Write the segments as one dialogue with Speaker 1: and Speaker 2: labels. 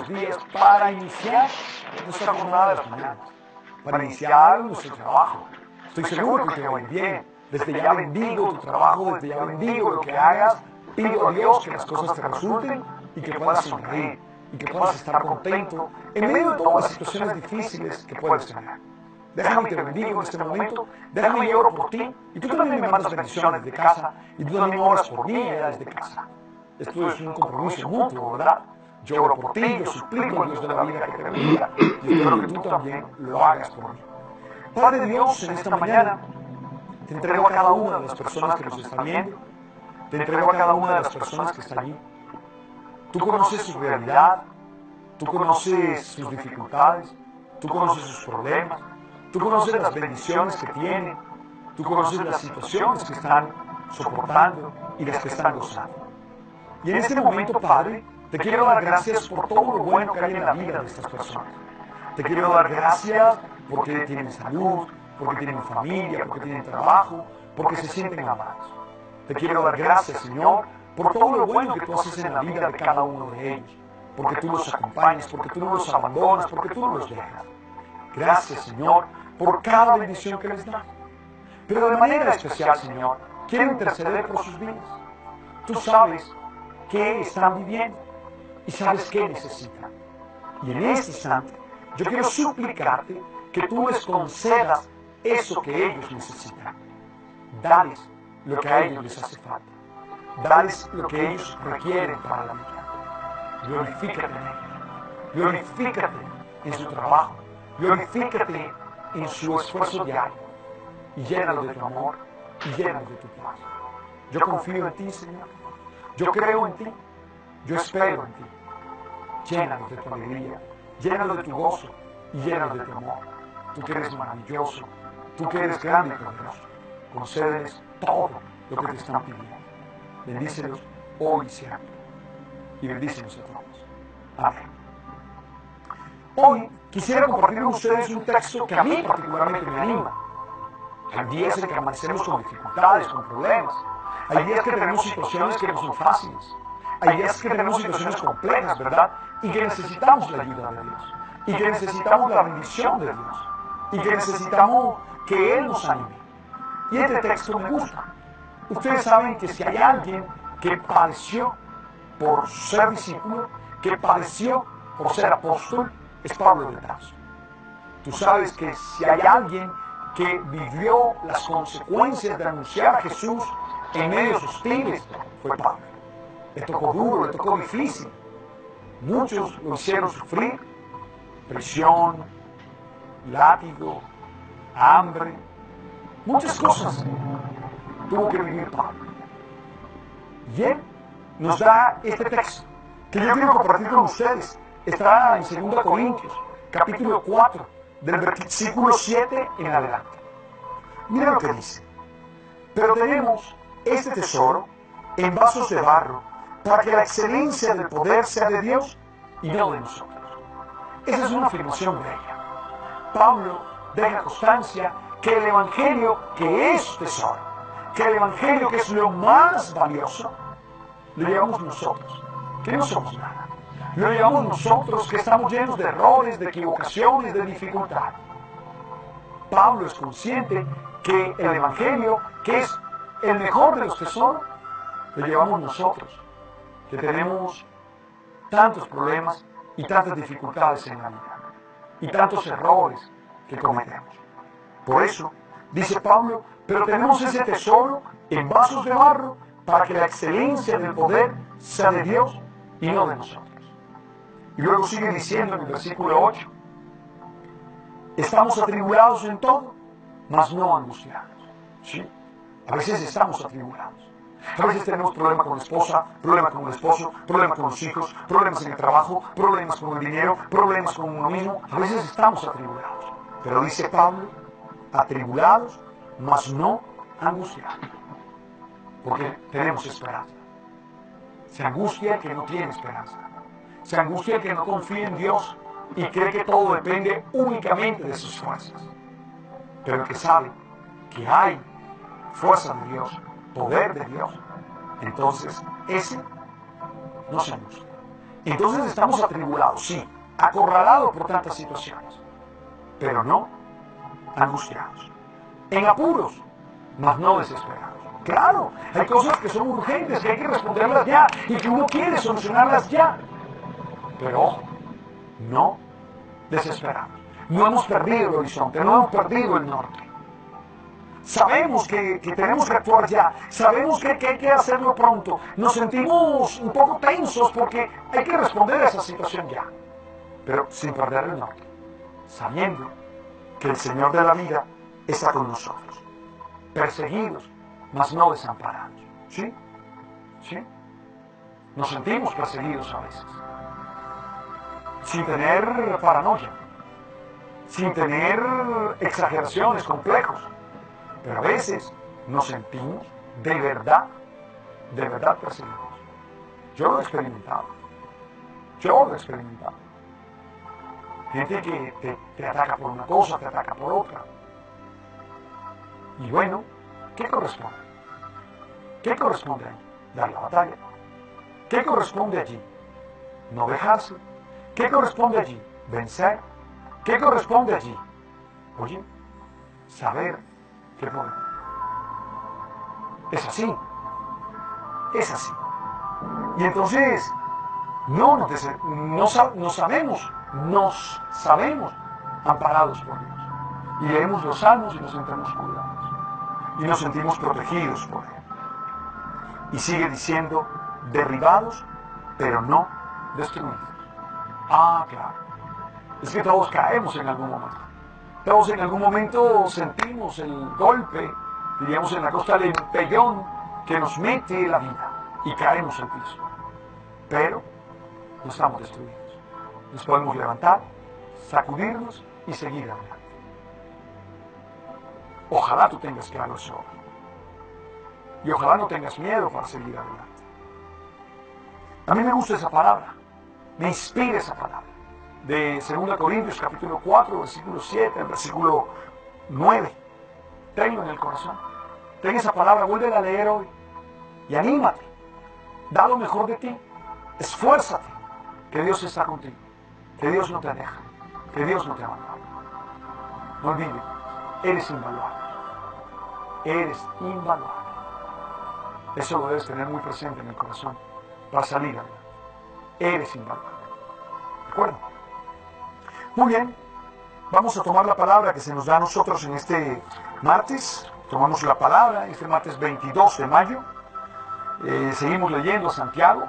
Speaker 1: buenos días para iniciar nuestra jornada de las mañanas, para iniciar nuestro trabajo. Estoy seguro que te va a ir bien. Desde ya bendigo tu trabajo, desde ya bendigo lo que hagas. Pido a Dios que las cosas te resulten y que puedas sonreír y que puedas estar contento en medio de todas las situaciones difíciles que puedes tener. Déjame y te bendigo en este momento, déjame y oro por ti, y tú también me mandas bendiciones de casa, y tú también oras por mí desde casa. Esto es un compromiso mutuo, ¿verdad? Yo oro por ti, yo suplico al Dios de la vida que te bendiga, y espero que tú también lo hagas por mí. Padre Dios, en esta mañana, te entrego a cada una de las personas que nos están viendo, te entrego a cada una de las personas que están allí. Tú conoces su realidad, tú conoces sus dificultades, tú conoces sus problemas, tú conoces las bendiciones que tienen, tú conoces las situaciones que están soportando y las que están gozando. Y en este momento, Padre, te quiero dar gracias por todo lo bueno que hay en la vida de estas personas. Te quiero dar gracias porque tienen salud, porque tienen familia, porque tienen trabajo, porque se sienten amados. Te quiero dar gracias, Señor, por todo lo bueno que tú haces en la vida de cada uno de ellos, porque tú los acompañas, porque tú no los abandonas, porque tú no los dejas. Gracias, Señor, por cada bendición que les das. Pero de manera especial, Señor, quiero interceder por sus vidas. Tú sabes qué están viviendo y sabes qué necesitan. Y en este instante, yo quiero suplicarte que tú les concedas eso que ellos necesitan. Dales lo que a ellos les hace falta. Dales lo que ellos requieren para la vida. Glorifícate en ellos. Glorifícate en su trabajo. Glorifícate en su esfuerzo diario. Y llénalo de tu amor y llénalo de tu paz. Yo confío en ti, Señor. Yo creo en ti. Yo espero en ti. Llénalo de tu alegría. Llénalo de tu gozo y llénalo de tu amor. Tú que eres maravilloso. Tú que eres grande y poderoso. Concédeles todo lo que te están pidiendo. Bendícelos hoy y siempre. Y bendícelos a todos. Amén. Hoy quisiera compartir con ustedes un texto que a mí particularmente me anima. Hay días en que amanecemos con dificultades, con problemas. Hay días que tenemos situaciones que no son fáciles. Hay días que tenemos situaciones complejas, ¿verdad? Y que necesitamos la ayuda de Dios. Y que necesitamos la bendición de Dios. Y que necesitamos que Él nos anime. Y este texto me gusta. Ustedes saben que si hay alguien que padeció por ser discípulo, que padeció por ser apóstol, es Pablo de Tarso. Tú sabes que si hay alguien que vivió las consecuencias de anunciar a Jesús en medios hostiles, fue Pablo. Le tocó duro, le tocó difícil. Muchos lo hicieron sufrir, prisión, látigo, hambre, muchas cosas tuvo que vivir Pablo. Y él nos da este texto que yo quiero compartir con ustedes. Está en 2 Corintios, capítulo 4, del versículo 7 en adelante. Mira lo que dice. Pero tenemos este tesoro en vasos de barro, para que la excelencia del poder sea de Dios y no de nosotros. Esa es una afirmación bella. Pablo deja constancia que el Evangelio, que es tesoro, que el Evangelio, que es lo más valioso, lo llevamos nosotros, que no somos nada. Lo llevamos nosotros, que estamos llenos de errores, de equivocaciones, de dificultades. Pablo es consciente que el Evangelio, que es el mejor de los tesoros, lo llevamos nosotros, que tenemos tantos problemas y tantas dificultades en la vida, y tantos errores que cometemos. Por eso, dice Pablo, pero tenemos ese tesoro en vasos de barro, para que la excelencia del poder sea de Dios y no de nosotros. Y luego sigue diciendo en el versículo 8, estamos atribulados en todo, mas no angustiados. ¿Sí? A veces estamos atribulados. A veces tenemos problemas con la esposa, problemas con el esposo, problemas con los hijos, problemas en el trabajo, problemas con el dinero, problemas con uno mismo. A veces estamos atribulados. Pero dice Pablo, atribulados, mas no angustiados. Porque tenemos esperanza. Se angustia el que no tiene esperanza. Se angustia el que no confía en Dios y cree que todo depende únicamente de sus fuerzas. Pero el que sabe que hay fuerza de Dios, poder de Dios, entonces ese no se angustia. Entonces estamos atribulados, sí, acorralados por tantas situaciones, pero no angustiados, en apuros, mas no desesperados. Claro, hay cosas que son urgentes, que hay que responderlas ya y que uno quiere solucionarlas ya. Pero ojo, no desesperados. No hemos perdido el horizonte, no hemos perdido el norte. Sabemos que tenemos que actuar ya, sabemos que hay que hacerlo pronto. Nos sentimos un poco tensos porque hay que responder a esa situación ya. Pero sin perder el norte, sabiendo que el Señor de la vida está con nosotros. Perseguidos, mas no desamparados. ¿Sí? ¿Sí? Nos sentimos perseguidos a veces. Sin tener paranoia, sin tener exageraciones, complejos. Pero a veces nos sentimos de verdad perseguidos. Yo lo he experimentado. Gente que te ataca por una cosa, te ataca por otra. Y bueno, ¿qué corresponde? ¿Qué corresponde allí? Dar la batalla. ¿Qué corresponde allí? No dejarse. ¿Qué corresponde allí? Vencer. ¿Qué corresponde allí? Oye, saber que podemos. Es así. Es así. Y entonces, nos sabemos amparados por Dios. Y leemos los salmos y nos sentimos cuidados. Y nos sentimos protegidos por Él. Y sigue diciendo, derribados, pero no destruidos. Ah, claro. Es que todos caemos en algún momento. Todos en algún momento sentimos el golpe, diríamos en la costa del empellón, que nos mete la vida y caemos al piso. Pero no estamos destruidos. Nos podemos levantar, sacudirnos y seguir adelante. Ojalá tú tengas claro eso. Y ojalá no tengas miedo para seguir adelante. A mí me gusta esa palabra. Me inspira esa palabra. De 2 Corintios capítulo 4, versículo 7, el versículo 9. Tenlo en el corazón. Ten esa palabra, vuelve a leer hoy. Y anímate. Da lo mejor de ti. Esfuérzate. Que Dios está contigo. Que Dios no te deja. Que Dios no te abandona. No olvides, eres invaluable. Eres invaluable. Eso lo debes tener muy presente en el corazón para salir adelante. Eres invaluable. ¿De acuerdo? Muy bien. Vamos a tomar la palabra que se nos da a nosotros en este martes. Tomamos la palabra, este martes 22 de mayo. Seguimos leyendo Santiago.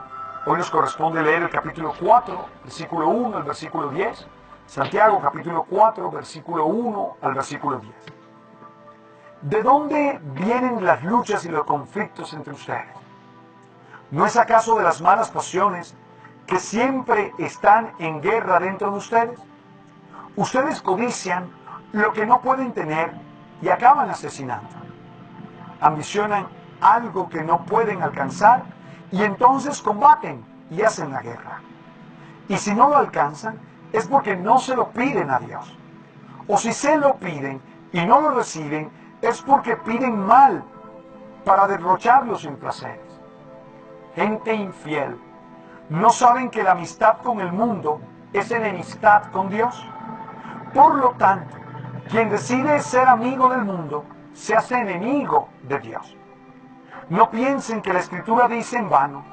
Speaker 1: Hoy nos corresponde leer el capítulo 4, versículo 1 al versículo 10. Santiago, capítulo 4, versículo 1 al versículo 10. ¿De dónde vienen las luchas y los conflictos entre ustedes? ¿No es acaso de las malas pasiones que siempre están en guerra dentro de ustedes? Ustedes codician lo que no pueden tener y acaban asesinando. Ambicionan algo que no pueden alcanzar y entonces combaten y hacen la guerra. Y si no lo alcanzan, es porque no se lo piden a Dios. O si se lo piden y no lo reciben, es porque piden mal para derrocharlos en placeres. Gente infiel, ¿no saben que la amistad con el mundo es enemistad con Dios? Por lo tanto, quien decide ser amigo del mundo, se hace enemigo de Dios. No piensen que la Escritura dice en vano,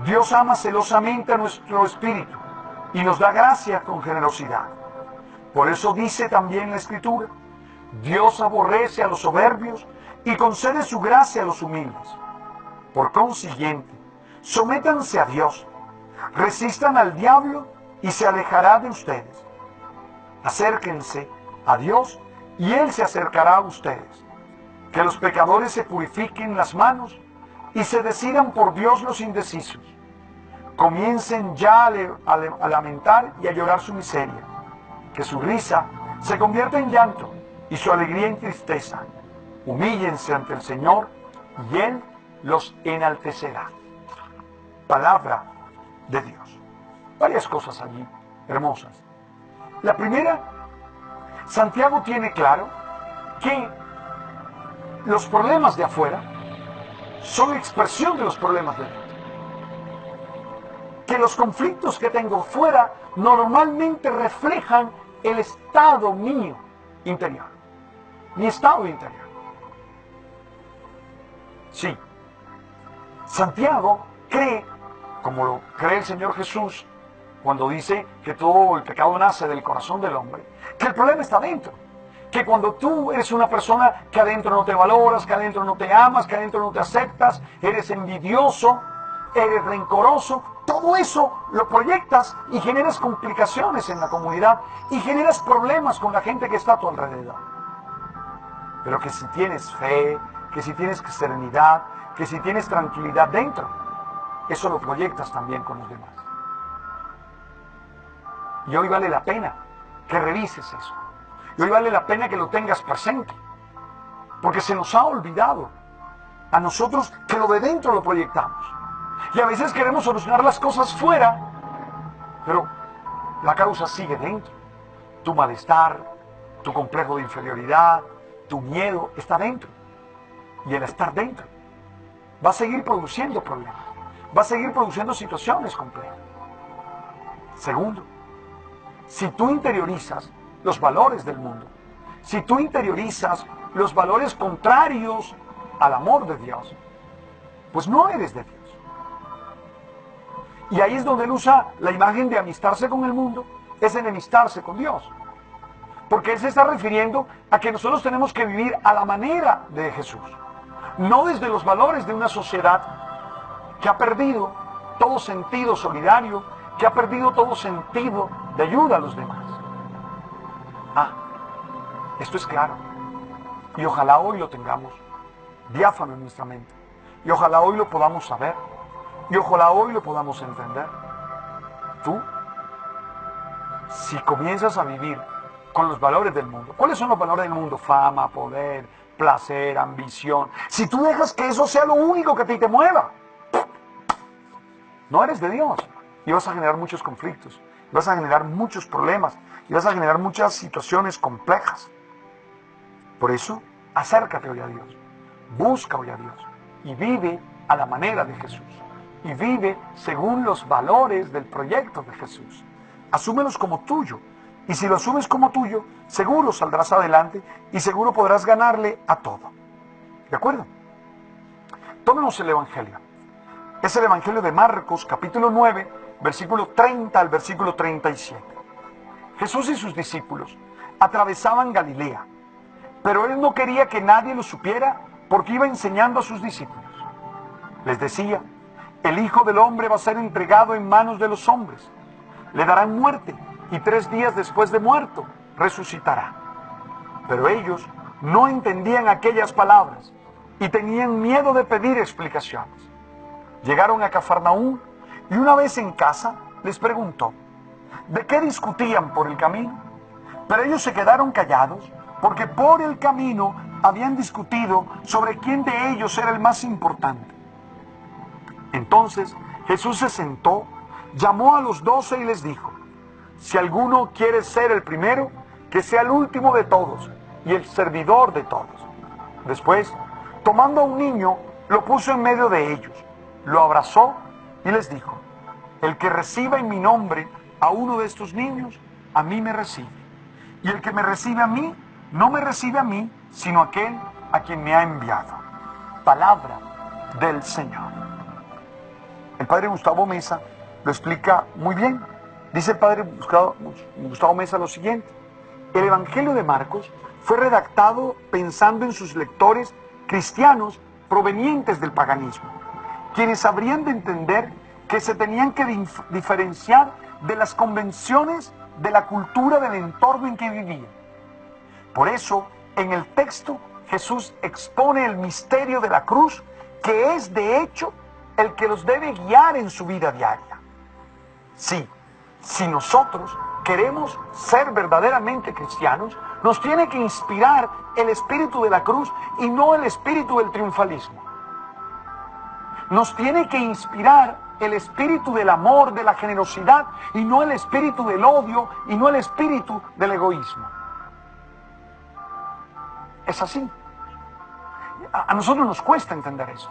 Speaker 1: Dios ama celosamente a nuestro espíritu y nos da gracia con generosidad. Por eso dice también la Escritura, Dios aborrece a los soberbios y concede su gracia a los humildes. Por consiguiente, sométanse a Dios, resistan al diablo y se alejará de ustedes. Acérquense a Dios y Él se acercará a ustedes. Que los pecadores se purifiquen las manos y se decidan por Dios los indecisos. Comiencen ya a lamentar y a llorar su miseria. Que su risa se convierta en llanto y su alegría en tristeza. Humíllense ante el Señor y Él los enaltecerá. Palabra de Dios. Varias cosas allí hermosas. La primera, Santiago tiene claro que los problemas de afuera son expresión de los problemas de dentro. que los conflictos que tengo fuera normalmente reflejan el estado mío interior, mi estado interior. Sí, Santiago cree, como lo cree el Señor Jesús, cuando dice que todo el pecado nace del corazón del hombre, que el problema está dentro. Que cuando tú eres una persona que adentro no te valoras, que adentro no te amas, que adentro no te aceptas, eres envidioso, eres rencoroso, todo eso lo proyectas y generas complicaciones en la comunidad y generas problemas con la gente que está a tu alrededor. Pero que si tienes fe, que si tienes serenidad, que si tienes tranquilidad dentro, eso lo proyectas también con los demás. Y hoy vale la pena que revises eso. Y hoy vale la pena que lo tengas presente. Porque se nos ha olvidado a nosotros que lo de dentro lo proyectamos. Y a veces queremos solucionar las cosas fuera, pero la causa sigue dentro. Tu malestar, tu complejo de inferioridad, tu miedo está dentro. Y el estar dentro va a seguir produciendo problemas. Va a seguir produciendo situaciones complejas. Segundo, si tú interiorizas los valores del mundo, si tú interiorizas los valores contrarios al amor de Dios, pues no eres de Dios. Y ahí es donde él usa la imagen de amistarse con el mundo, es enemistarse con Dios. Porque él se está refiriendo a que nosotros tenemos que vivir a la manera de Jesús, no desde los valores de una sociedad que ha perdido todo sentido solidario, que ha perdido todo sentido de ayuda a los demás. Esto es claro. Y ojalá hoy lo tengamos diáfano en nuestra mente. Y ojalá hoy lo podamos saber. Y ojalá hoy lo podamos entender. Tú, si comienzas a vivir con los valores del mundo, ¿cuáles son los valores del mundo? Fama, poder, placer, ambición. Si tú dejas que eso sea lo único que a ti te mueva, no eres de Dios. Y vas a generar muchos conflictos. Y vas a generar muchos problemas. Y vas a generar muchas situaciones complejas. Por eso, acércate hoy a Dios. Busca hoy a Dios. Y vive a la manera de Jesús. Y vive según los valores del proyecto de Jesús. Asúmelos como tuyo. Y si lo asumes como tuyo, seguro saldrás adelante y seguro podrás ganarle a todo. ¿De acuerdo? Tómenos el Evangelio. Es el Evangelio de Marcos, capítulo 9, versículo 30 al versículo 37. Jesús y sus discípulos atravesaban Galilea, pero él no quería que nadie lo supiera porque iba enseñando a sus discípulos. Les decía, el Hijo del Hombre va a ser entregado en manos de los hombres. Le darán muerte y 3 días después de muerto resucitará. Pero ellos no entendían aquellas palabras y tenían miedo de pedir explicaciones. Llegaron a Cafarnaúm y una vez en casa les preguntó, ¿de qué discutían por el camino? Pero ellos se quedaron callados porque por el camino habían discutido sobre quién de ellos era el más importante. Entonces Jesús se sentó, llamó a los 12 y les dijo, si alguno quiere ser el primero, que sea el último de todos y el servidor de todos. Después, tomando a un niño, lo puso en medio de ellos, lo abrazó y les dijo, el que reciba en mi nombre a uno de estos niños, a mí me recibe. Y el que me recibe a mí, no me recibe a mí, sino a aquel a quien me ha enviado. Palabra del Señor. El padre Gustavo Meza lo explica muy bien. Dice el padre Gustavo Meza lo siguiente. El Evangelio de Marcos fue redactado pensando en sus lectores cristianos provenientes del paganismo, quienes habrían de entender que se tenían que diferenciar de las convenciones de la cultura del entorno en que vivían. Por eso, en el texto, Jesús expone el misterio de la cruz, que es de hecho el que los debe guiar en su vida diaria. Sí, si nosotros queremos ser verdaderamente cristianos, nos tiene que inspirar el espíritu de la cruz y no el espíritu del triunfalismo. Nos tiene que inspirar el espíritu del amor, de la generosidad, y no el espíritu del odio, y no el espíritu del egoísmo. Es así. A nosotros nos cuesta entender eso.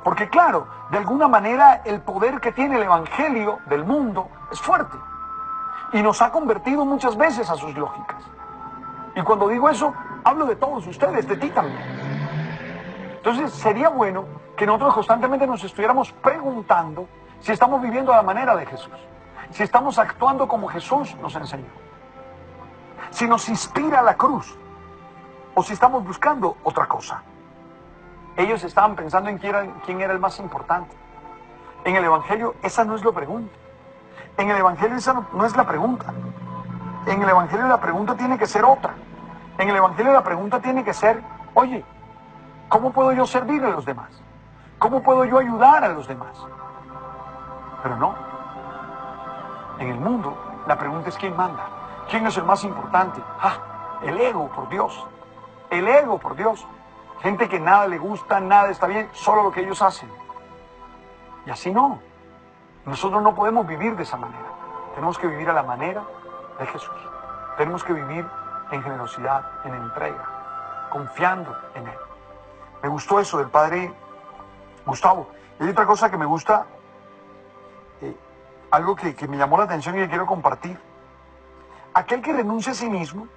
Speaker 1: Porque claro, de alguna manera el poder que tiene el Evangelio del mundo es fuerte. Y nos ha convertido muchas veces a sus lógicas. Y cuando digo eso, hablo de todos ustedes, de ti también. Entonces sería bueno que nosotros constantemente nos estuviéramos preguntando si estamos viviendo a la manera de Jesús. Si estamos actuando como Jesús nos enseñó. Si nos inspira la cruz. O si estamos buscando otra cosa. Ellos estaban pensando en quién era el más importante. En el Evangelio esa no es la pregunta. En el Evangelio esa no es la pregunta. En el Evangelio la pregunta tiene que ser otra. En el Evangelio la pregunta tiene que ser, oye, ¿cómo puedo yo servir a los demás? ¿Cómo puedo yo ayudar a los demás? Pero no. En el mundo la pregunta es quién manda. ¿Quién es el más importante? Ah, el ego, por Dios. El ego, por Dios. Gente que nada le gusta, nada está bien, solo lo que ellos hacen. Y así no. Nosotros no podemos vivir de esa manera. Tenemos que vivir a la manera de Jesús. Tenemos que vivir en generosidad, en entrega, confiando en Él. Me gustó eso del Padre Gustavo. Y hay otra cosa que me gusta, algo que me llamó la atención y que quiero compartir. Aquel que renuncia a sí mismo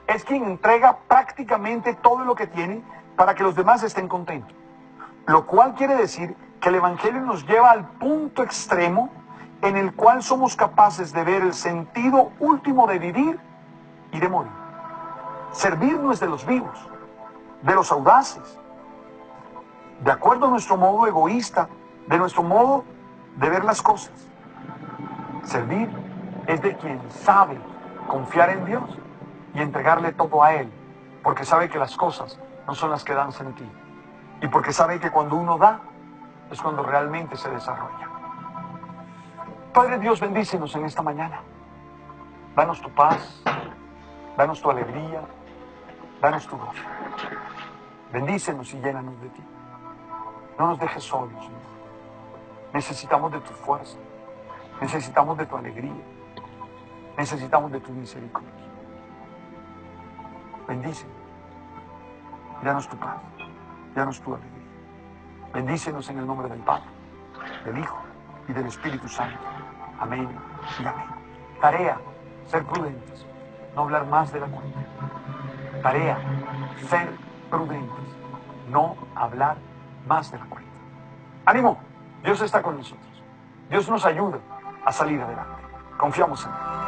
Speaker 1: es quien entrega prácticamente todo lo que tiene para que los demás estén contentos. Lo cual quiere decir que el Evangelio nos lleva al punto extremo en el cual somos capaces de ver el sentido último de vivir y de morir. Servir no es de los vivos, de los audaces, de acuerdo a nuestro modo egoísta, de nuestro modo de ver las cosas. Servir es de quien sabe confiar en Dios y entregarle todo a Él, porque sabe que las cosas no son las que dan sentido. Y porque sabe que cuando uno da, es cuando realmente se desarrolla. Padre Dios, bendícenos en esta mañana. Danos tu paz, danos tu alegría, danos tu gozo. Bendícenos y llénanos de ti. No nos dejes solos, Señor. Necesitamos de tu fuerza, necesitamos de tu alegría, necesitamos de tu misericordia. Bendícenos, danos tu paz, danos tu alegría. Bendícenos en el nombre del Padre, del Hijo y del Espíritu Santo. Amén y amén. Tarea, ser prudentes, no hablar más de la cuenta. Tarea, ser prudentes, no hablar más de la cuenta. ¡Ánimo! Dios está con nosotros. Dios nos ayuda a salir adelante. Confiamos en Él.